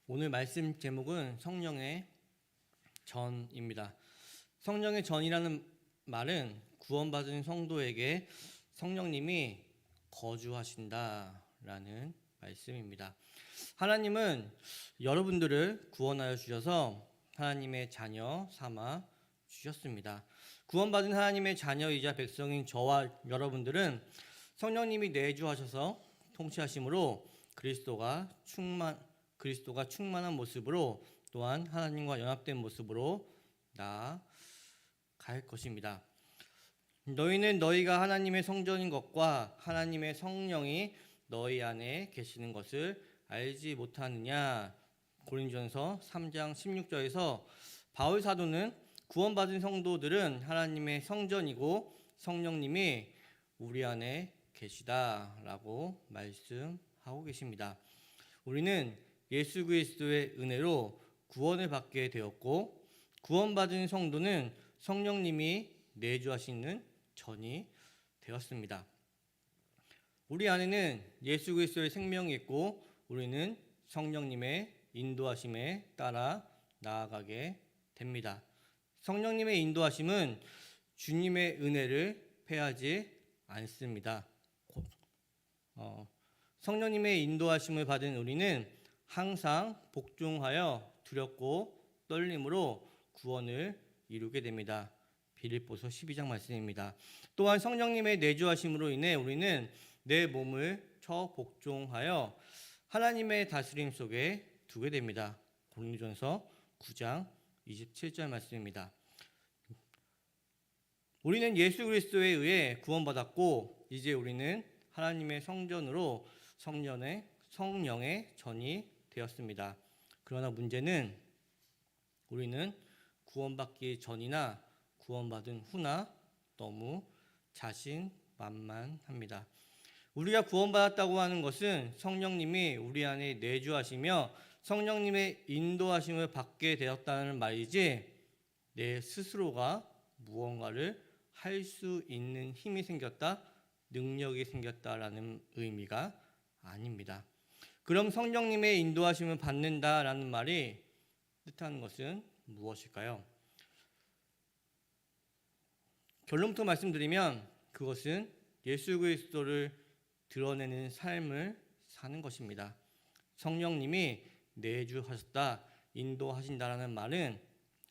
오늘 말씀 제목은 성령의 전입니다. 성령의 전이라는 말은 구원받은 성도에게 성령님이 거주하신다라는 말씀입니다. 하나님은 여러분들을 구원하여 주셔서 하나님의 자녀 삼아 주셨습니다. 구원받은 하나님의 자녀이자 백성인 저와 여러분들은 성령님이 내주하셔서 통치하심으로 그리스도가 충만한 모습으로 또한 하나님과 연합된 모습으로 나아갈 것입니다. 너희는 너희가 하나님의 성전인 것과 하나님의 성령이 너희 안에 계시는 것을 알지 못하느냐. 고린도전서 3장 16절에서 바울 사도는 구원받은 성도들은 하나님의 성전이고 성령님이 우리 안에 계시다라고 말씀하고 계십니다. 우리는 예수 그리스도의 은혜로 구원을 받게 되었고 구원받은 성도는 성령님이 내주하시는 전이 되었습니다. 우리 안에는 예수 그리스도의 생명이 있고 우리는 성령님의 인도하심에 따라 나아가게 됩니다. 성령님의 인도하심은 주님의 은혜를 패하지 않습니다. 성령님의 인도하심을 받은 우리는 항상 복종하여 두렵고 떨림으로 구원을 이루게 됩니다. 빌립보서 12장 말씀입니다. 또한 성령님의 내주하심으로 인해 우리는 내 몸을 복종하여 하나님의 다스림 속에 두게 됩니다. 고린도전서 9장 27절 말씀입니다. 우리는 예수 그리스도에 의해 구원받았고 이제 우리는 하나님의 성전으로 성령의 전이 되었습니다. 그러나 문제는 우리는 구원받기 전이나 구원받은 후나 너무 자신만만합니다. 우리가 구원받았다고 하는 것은 성령님이 우리 안에 내주하시며 성령님의 인도하심을 받게 되었다는 말이지 내 스스로가 무언가를 할 수 있는 힘이 생겼다, 능력이 생겼다라는 의미가 아닙니다. 그럼 성령님의 인도하심을 받는다라는 말이 뜻하는 것은 무엇일까요? 결론부터 말씀드리면 그것은 예수 그리스도를 드러내는 삶을 사는 것입니다. 성령님이 내주하셨다, 인도하신다라는 말은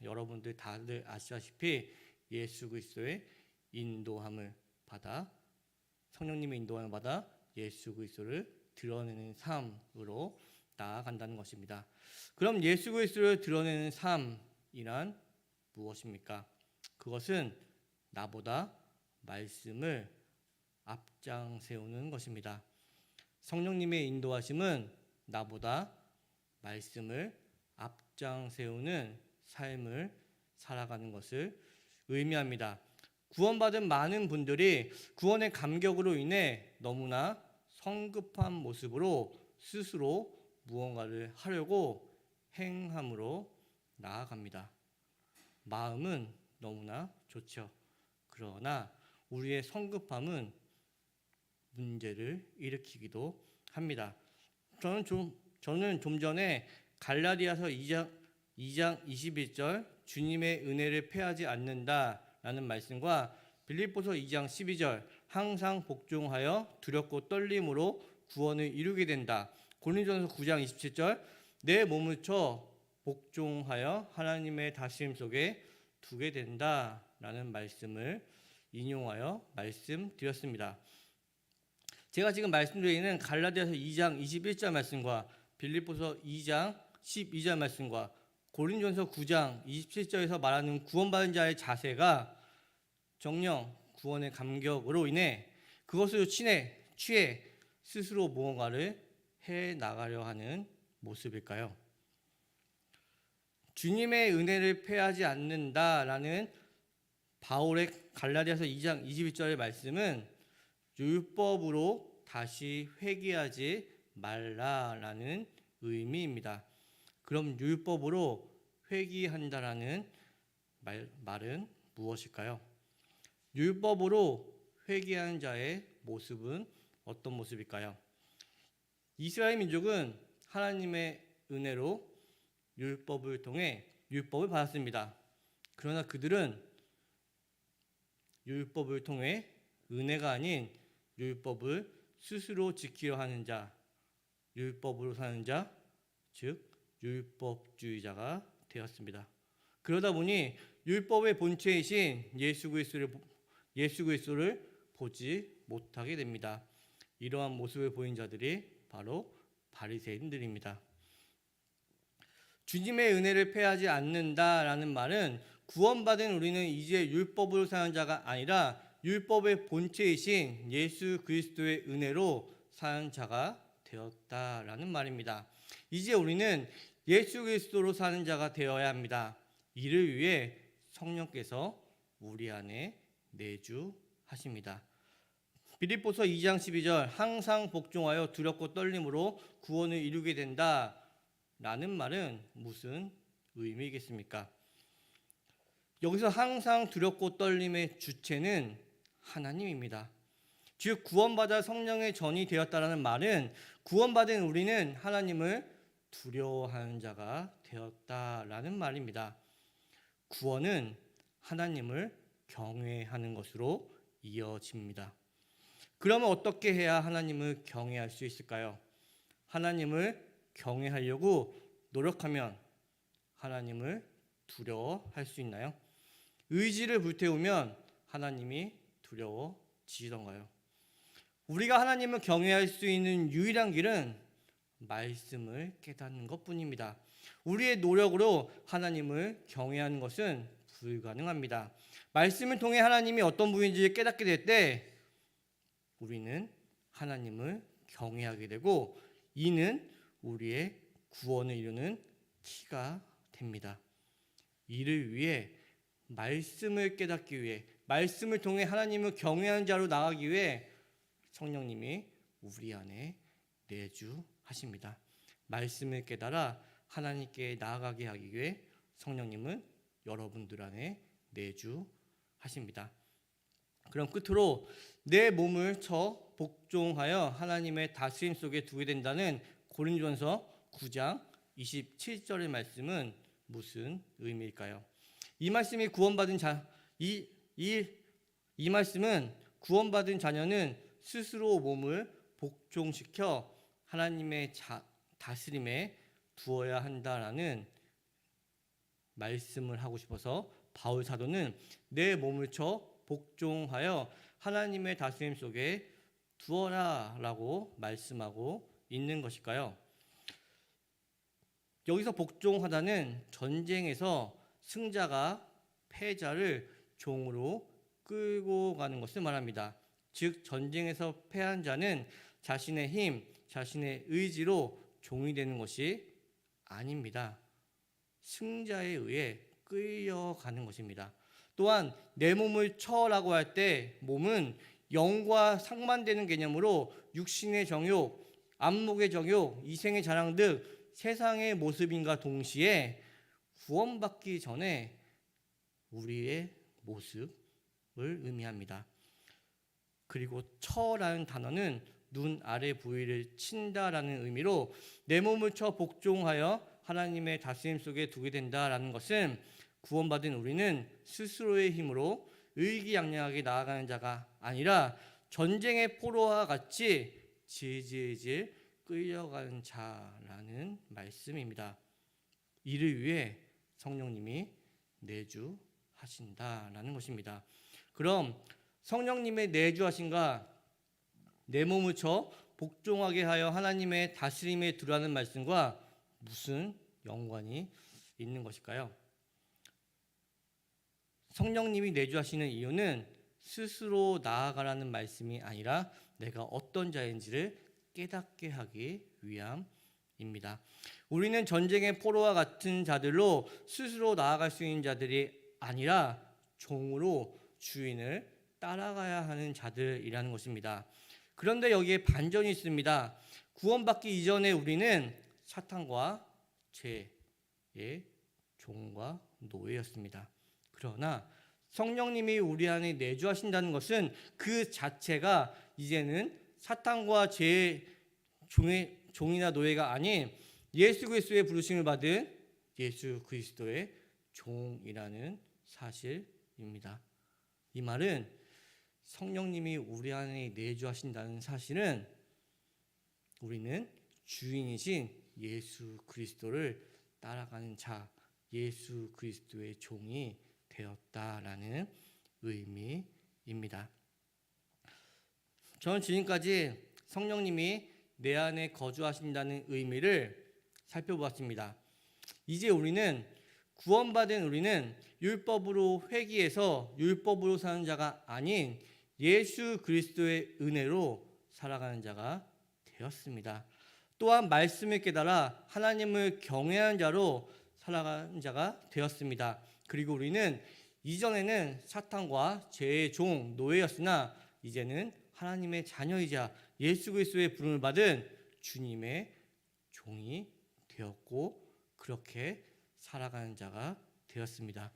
여러분들 다들 아시다시피 예수 그리스도의 인도함을 받아 성령님의 인도함을 받아 예수 그리스도를 드러내는 삶으로 나아간다는 것입니다. 그럼 예수 그리스도를 드러내는 삶이란 무엇입니까? 그것은 나보다 말씀을 앞장 세우는 것입니다. 성령님의 인도하심은 나보다 말씀을 앞장 세우는 삶을 살아가는 것을 의미합니다. 구원받은 많은 분들이 구원의 감격으로 인해 너무나 성급한 모습으로 스스로 무언가를 하려고 행함으로 나아갑니다. 마음은 너무나 좋죠. 그러나 우리의 성급함은 문제를 일으키기도 합니다. 저는 좀 전에 갈라디아서 2장 21절 주님의 은혜를 패하지 않는다라는 말씀과 빌립보서 2장 12절 항상 복종하여 두렵고 떨림으로 구원을 이루게 된다. 고린도전서 9장 27절 내 몸을 복종하여 하나님의 다스림 속에 두게 된다라는 말씀을 인용하여 말씀드렸습니다. 제가 지금 말씀드리는 갈라디아서 2장 21절 말씀과 빌립보서 2장 12절 말씀과 고린도전서 9장 27절에서 말하는 구원받은 자의 자세가 정령 구원의 감격으로 인해 그것으로 취해 스스로 무언가를 해 나가려 하는 모습일까요? 주님의 은혜를 패하지 않는다라는 바울의 갈라디아서 2장 21절의 말씀은 율법으로 다시 회개하지 말라라는 의미입니다. 그럼 율법으로 회개한다라는 말은 무엇일까요? 율법으로 회개하는 자의 모습은 어떤 모습일까요? 이스라엘 민족은 하나님의 은혜로 율법을 통해 율법을 받았습니다. 그러나 그들은 율법을 통해 은혜가 아닌 율법을 스스로 지키려 하는 자, 율법으로 사는 자, 즉 율법주의자가 되었습니다. 그러다 보니 율법의 본체이신 예수 그리스도를 보지 못하게 됩니다. 이러한 모습을 보인 자들이 바로 바리새인들입니다. 주님의 은혜를 패하지 않는다라는 말은 구원받은 우리는 이제 율법으로 사는 자가 아니라 율법의 본체이신 예수 그리스도의 은혜로 사는 자가 되었다라는 말입니다. 이제 우리는 예수 그리스도로 사는 자가 되어야 합니다. 이를 위해 성령께서 우리 안에 내주하십니다. 빌립보서 2장 12절 항상 복종하여 두렵고 떨림으로 구원을 이루게 된다라는 말은 무슨 의미겠습니까? 여기서 항상 두렵고 떨림의 주체는 하나님입니다. 즉 구원받아 성령의 전이 되었다라는 말은 구원받은 우리는 하나님을 두려워하는 자가 되었다라는 말입니다. 구원은 하나님을 경외하는 것으로 이어집니다. 그러면 어떻게 해야 하나님을 경외할 수 있을까요? 하나님을 경외하려고 노력하면 하나님을 두려워할 수 있나요? 의지를 불태우면 하나님이 두려워지던가요? 우리가 하나님을 경외할 수 있는 유일한 길은 말씀을 깨닫는 것뿐입니다. 우리의 노력으로 하나님을 경외하는 것은 불가능합니다. 말씀을 통해 하나님이 어떤 분인지 깨닫게 될 때 우리는 하나님을 경외하게 되고 이는 우리의 구원을 이루는 키가 됩니다. 이를 위해 말씀을 깨닫기 위해 말씀을 통해 하나님을 경외하는 자로 나가기 위해 성령님이 우리 안에 내주하십니다. 말씀을 깨달아 하나님께 나아가게 하기 위해 성령님은 여러분들 안에 내주하십니다. 그럼 끝으로 내 몸을 쳐 복종하여 하나님의 다스림 속에 두게 된다는 고린도전서 9장 27절의 말씀은 무슨 의미일까요? 이 말씀이 구원받은 이 말씀은 구원받은 자녀는 스스로 몸을 복종시켜 하나님의 다스림에 두어야 한다라는 말씀을 하고 싶어서 바울 사도는 내 몸을 쳐 복종하여 하나님의 다스림 속에 두어라라고 말씀하고 있는 것일까요? 여기서 복종하다는 전쟁에서 승자가 패자를 종으로 끌고 가는 것을 말합니다. 즉 전쟁에서 패한 자는 자신의 힘, 자신의 의지로 종이 되는 것이 아닙니다. 승자에 의해 끌려가는 것입니다. 또한 내 몸을 쳐라고 할 때 몸은 영과 상반되는 개념으로 육신의 정욕, 안목의 정욕, 이생의 자랑 등 세상의 모습인과 동시에 구원받기 전에 우리의 모습을 의미합니다. 그리고 쳐라는 단어는 눈 아래 부위를 친다라는 의미로 내 몸을 쳐 복종하여 하나님의 다스림 속에 두게 된다라는 것은 구원받은 우리는 스스로의 힘으로 의기양양하게 나아가는 자가 아니라 전쟁의 포로와 같이 질질질 끌려가는 자라는 말씀입니다. 이를 위해 성령님이 내주하신다라는 것입니다. 그럼 성령님의 내주하신가 내 몸을 쳐 복종하게 하여 하나님의 다스림에 두라는 말씀과 무슨 연관이 있는 것일까요? 성령님이 내주하시는 이유는 스스로 나아가라는 말씀이 아니라 내가 어떤 자인지를 깨닫게 하기 위함입니다. 우리는 전쟁의 포로와 같은 자들로 스스로 나아갈 수 있는 자들이 아니라 종으로 주인을 따라가야 하는 자들이라는 것입니다. 그런데 여기에 반전이 있습니다. 구원받기 이전에 우리는 사탄과 죄의 종과 노예였습니다. 그러나 성령님이 우리 안에 내주하신다는 것은 그 자체가 이제는 사탄과 죄의 종이나 노예가 아닌 예수 그리스도의 부르심을 받은 예수 그리스도의 종이라는 사실입니다. 이 말은 성령님이 우리 안에 내주하신다는 사실은 우리는 주인이신 예수 그리스도를 따라가는 자, 예수 그리스도의 종이 되었다라는 의미입니다. 저는 지금까지 성령님이 내 안에 거주하신다는 의미를 살펴보았습니다. 이제 우리는 구원받은 우리는 율법으로 회개해서 율법으로 사는 자가 아닌 예수 그리스도의 은혜로 살아가는 자가 되었습니다. 또한 말씀을 깨달아 하나님을 경외하는 자로 살아가는 자가 되었습니다. 그리고 우리는 이전에는 사탄과 죄의 종, 노예였으나 이제는 하나님의 자녀이자 예수 그리스도의 부름을 받은 주님의 종이 되었고 그렇게 살아가는 자가 되었습니다.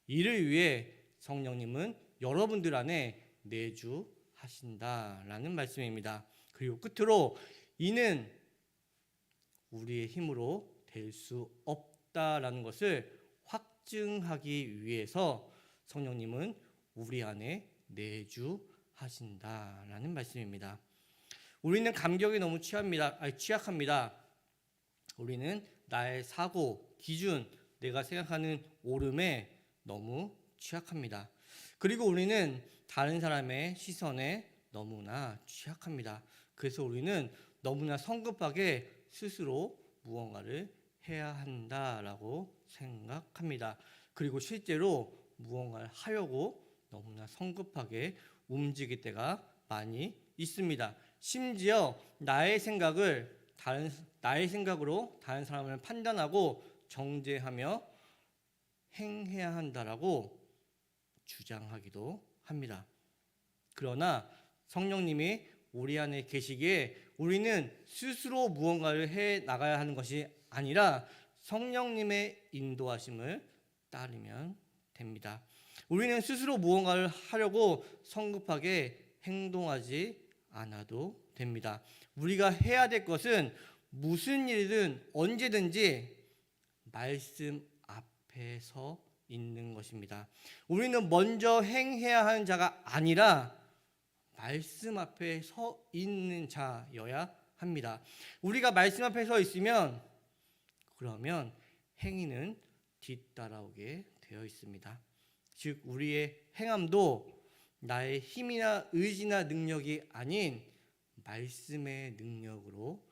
이를 위해 성령님은 여러분들 안에 내주하신다라는 말씀입니다. 그리고 끝으로 이는 우리의 힘으로 될 수 없다라는 것을 확증하기 위해서 성령님은 우리 안에 내주하신다라는 말씀입니다. 우리는 감격에 너무 취약합니다. 우리는 나의 사고, 기준, 내가 생각하는 옳음에 너무 취약합니다. 그리고 우리는 다른 사람의 시선에 너무나 취약합니다. 그래서 우리는 너무나 성급하게 스스로 무언가를 해야 한다라고 생각합니다. 그리고 실제로 무언가를 하려고 너무나 성급하게 움직일 때가 많이 있습니다. 심지어 나의 생각으로 다른 사람을 판단하고 정죄하며 행해야 한다라고 주장하기도 합니다. 그러나 성령님이 우리 안에 계시기에 우리는 스스로 무언가를 해 나가야 하는 것이 아니라 성령님의 인도하심을 따르면 됩니다. 우리는 스스로 무언가를 하려고 성급하게 행동하지 않아도 됩니다. 우리가 해야 될 것은 무슨 일이든 언제든지 말씀 앞에 서 있는 것입니다. 우리는 먼저 행해야 하는 자가 아니라 말씀 앞에 서 있는 자여야 합니다. 우리가 말씀 앞에 서 있으면 그러면 행위는 뒤따라오게 되어 있습니다. 즉 우리의 행함도 나의 힘이나 의지나 능력이 아닌 말씀의 능력으로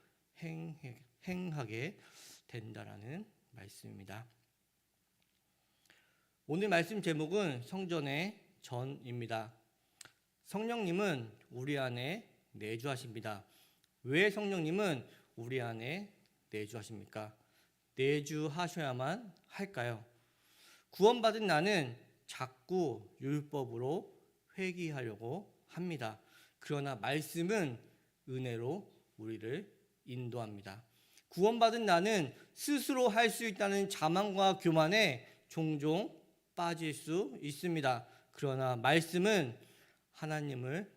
행하게 된다라는 말씀입니다. 오늘 말씀 제목은 성전의 전입니다. 성령님은 우리 안에 내주하십니다. 왜 성령님은 우리 안에 내주하십니까? 내주하셔야만 할까요? 구원받은 나는 자꾸 율법으로 회귀하려고 합니다. 그러나 말씀은 은혜로 우리를 인도합니다. 구원받은 나는 스스로 할 수 있다는 자만과 교만에 종종 빠질 수 있습니다. 그러나 말씀은 하나님을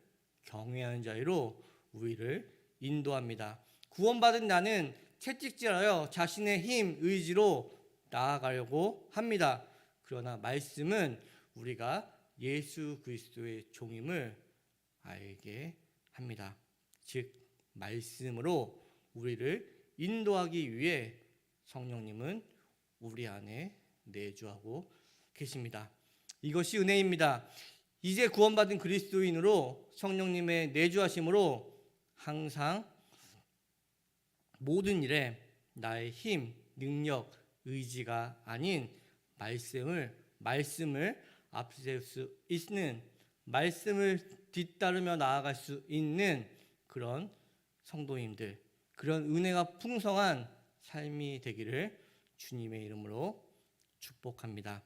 경외하는 자로 우리를 인도합니다. 구원받은 나는 채찍질하여 자신의 힘, 의지로 나아가려고 합니다. 그러나 말씀은 우리가 예수 그리스도의 종임을 알게 합니다. 즉 말씀으로 우리를 인도하기 위해 성령님은 우리 안에 내주하고 계십니다. 이것이 은혜입니다. 이제 구원받은 그리스도인으로 성령님의 내주하심으로 항상 모든 일에 나의 힘, 능력, 의지가 아닌 말씀을 앞세울 수 있는, 말씀을 뒤따르며 나아갈 수 있는 그런 성도님들, 그런 은혜가 풍성한 삶이 되기를 주님의 이름으로 축복합니다.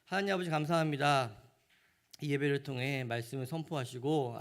하나님 아버지 감사합니다. 이 예배를 통해 말씀을 선포하시고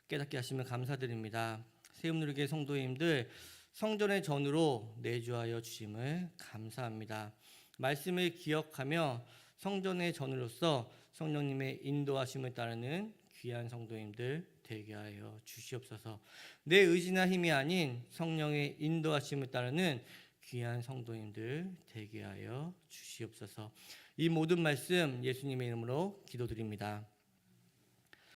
깨닫게 하시면 감사드립니다. 세움누리교회 성도님들 성전의 전으로 내주하여 주심을 감사합니다. 말씀을 기억하며 성전의 전으로서 성령님의 인도하심을 따르는 귀한 성도님들 되게 하여 주시옵소서. 내 의지나 힘이 아닌 성령의 인도하심을 따르는 귀한 성도님들 되게 하여 주시옵소서. 이 모든 말씀 예수님의 이름으로 기도드립니다.